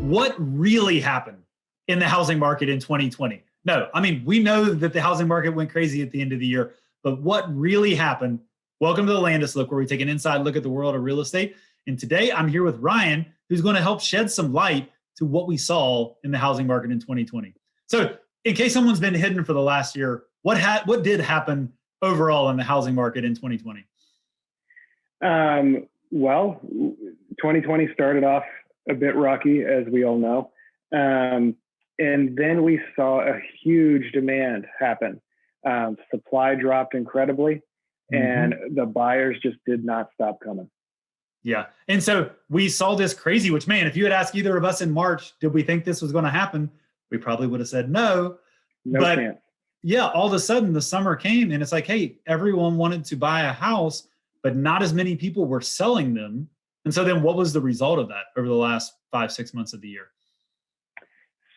what really happened in the housing market in 2020? No, I mean, we know that the housing market went crazy at the end of the year, but what really happened? Welcome to the Landis Look, where we take an inside look at the world of real estate. And today I'm here with Ryan, who's going to help shed some light to what we saw in the housing market in 2020. So in case someone's been hidden for the last year, what did happen overall in the housing market in 2020? Well, 2020 started off a bit rocky, as we all know. And then we saw a huge demand happen. Supply dropped incredibly, and the buyers just did not stop coming. Yeah. And so we saw this crazy, which, man, if you had asked either of us in March, did we think this was going to happen? We probably would have said no. No chance. Yeah, all of a sudden the summer came and it's like, hey, everyone wanted to buy a house, but not as many people were selling them. And so then what was the result of that over the last 5-6 months of the year?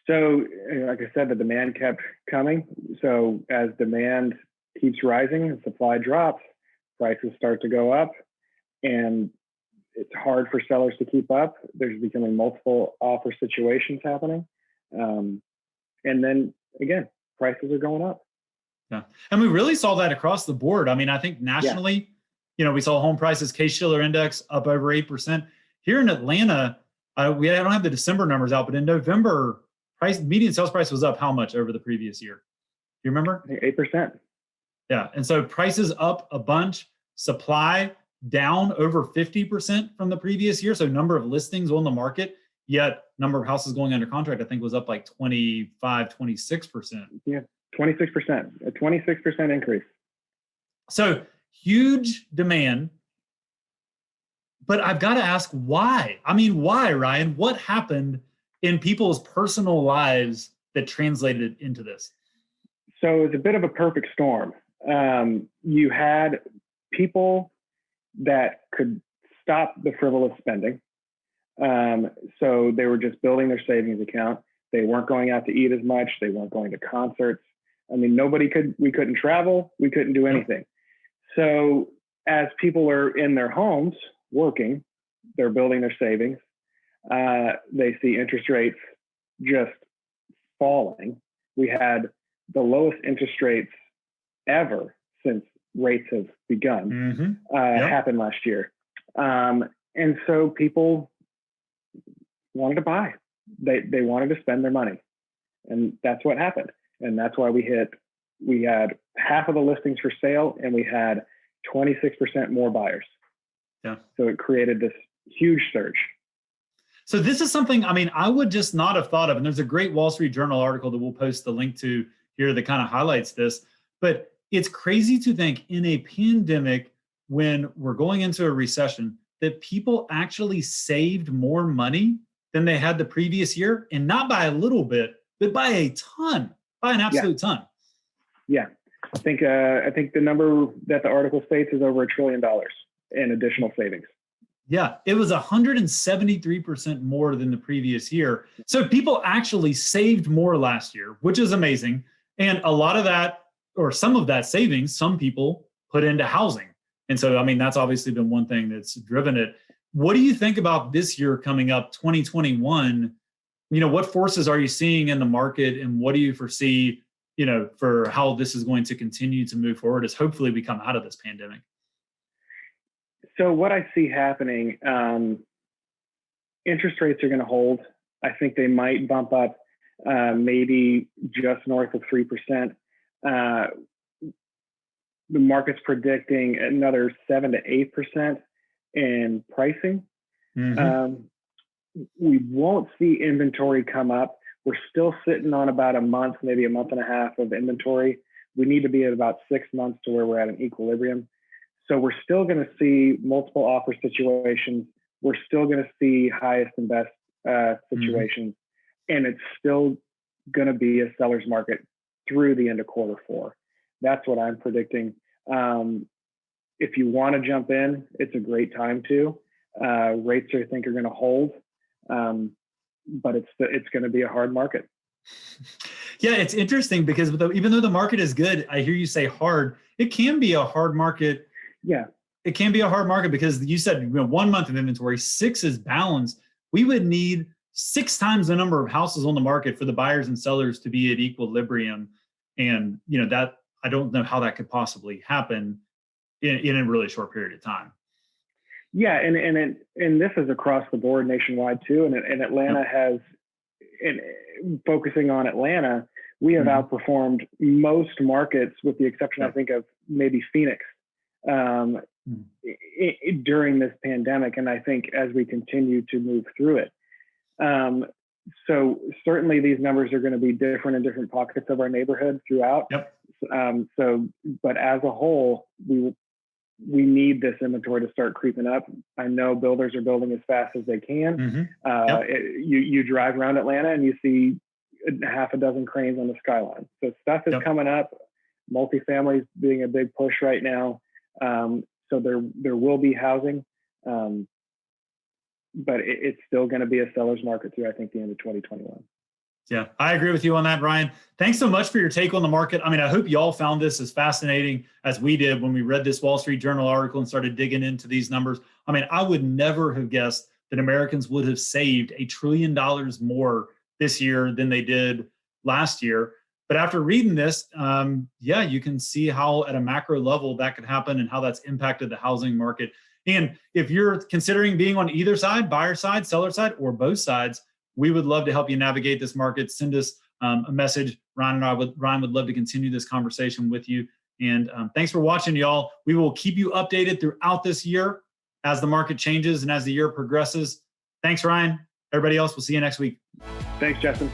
So, like I said, the demand kept coming. So as demand keeps rising and supply drops, prices start to go up, and it's hard for sellers to keep up. There's becoming multiple offer situations happening. And then again, prices are going up. Yeah. And we really saw that across the board. I mean, I think nationally, we saw home prices, Case-Shiller index up over 8%. Here in Atlanta, I don't have the December numbers out, but in November, median sales price was up how much over the previous year? Do you remember? I think 8%. Yeah. And so prices up a bunch, supply down over 50% from the previous year. So number of listings on the market, yet number of houses going under contract, I think was up like 25, 26%. Yeah, 26%, a 26% increase. So huge demand. But I've got to ask why? I mean, why, Ryan? What happened in people's personal lives that translated into this? So it's a bit of a perfect storm. You had people that could stop the frivolous spending. So they were just building their savings account. They weren't going out to eat as much. They weren't going to concerts. I mean, we couldn't travel. We couldn't do anything. So as people are in their homes working, they're building their savings. They see interest rates just falling. We had the lowest interest rates ever since rates have begun happen last year. And so people wanted to buy. They wanted to spend their money. And that's what happened. And that's why we had half of the listings for sale, and we had 26% more buyers. Yeah. So it created this huge surge. So this is something, I mean, I would just not have thought of. And there's a great Wall Street Journal article that we'll post the link to here that kind of highlights this. But it's crazy to think in a pandemic, when we're going into a recession, that people actually saved more money than they had the previous year, and not by a little bit, but by a ton, by an absolute ton. Yeah, I think the number that the article states is over $1 trillion in additional savings. Yeah, it was 173% more than the previous year. So people actually saved more last year, which is amazing. And a lot of that, or some of that savings, some people put into housing. And so, I mean, that's obviously been one thing that's driven it. What do you think about this year coming up, 2021? What forces are you seeing in the market, and what do you foresee, for how this is going to continue to move forward as hopefully we come out of this pandemic? So what I see happening, interest rates are going to hold. I think they might bump up maybe just north of 3%. The market's predicting another 7 to 8% in pricing. We won't see inventory come up. We're still sitting on about a month, maybe a month and a half of inventory. We need to be at about 6 months to where we're at an equilibrium. So we're still going to see multiple offer situations. We're still going to see highest and best situations. And it's still going to be a seller's market through the end of Q4. That's what I'm predicting. If you want to jump in, it's a great time to. Rates, I think, are going to hold, but it's going to be a hard market. Yeah, it's interesting because even though the market is good, I hear you say hard. It can be a hard market. Yeah, it can be a hard market because you said 1 month of inventory, 6 is balanced. We would need 6 times the number of houses on the market for the buyers and sellers to be at equilibrium. And, that I don't know how that could possibly happen in a really short period of time. Yeah, and this is across the board nationwide too. And Atlanta has, focusing on Atlanta, we have outperformed most markets with the exception, I think, of maybe Phoenix during this pandemic. And I think as we continue to move through it. So certainly these numbers are going to be different in different pockets of our neighborhood throughout. Yep. But as a whole, we need this inventory to start creeping up. I know builders are building as fast as they can. You drive around Atlanta and you see half a dozen cranes on the skyline. So stuff is coming up. Multifamily is being a big push right now. So there will be housing, but it's still going to be a seller's market through, I think, the end of 2021. Yeah, I agree with you on that, Ryan. Thanks so much for your take on the market. I mean, I hope y'all found this as fascinating as we did when we read this Wall Street Journal article and started digging into these numbers. I mean, I would never have guessed that Americans would have saved $1 trillion more this year than they did last year. But after reading this, you can see how at a macro level that could happen and how that's impacted the housing market. And if you're considering being on either side, buyer side, seller side, or both sides, we would love to help you navigate this market. Send us a message. Ryan would love to continue this conversation with you. And thanks for watching, y'all. We will keep you updated throughout this year as the market changes and as the year progresses. Thanks, Ryan. Everybody else, we'll see you next week. Thanks, Justin.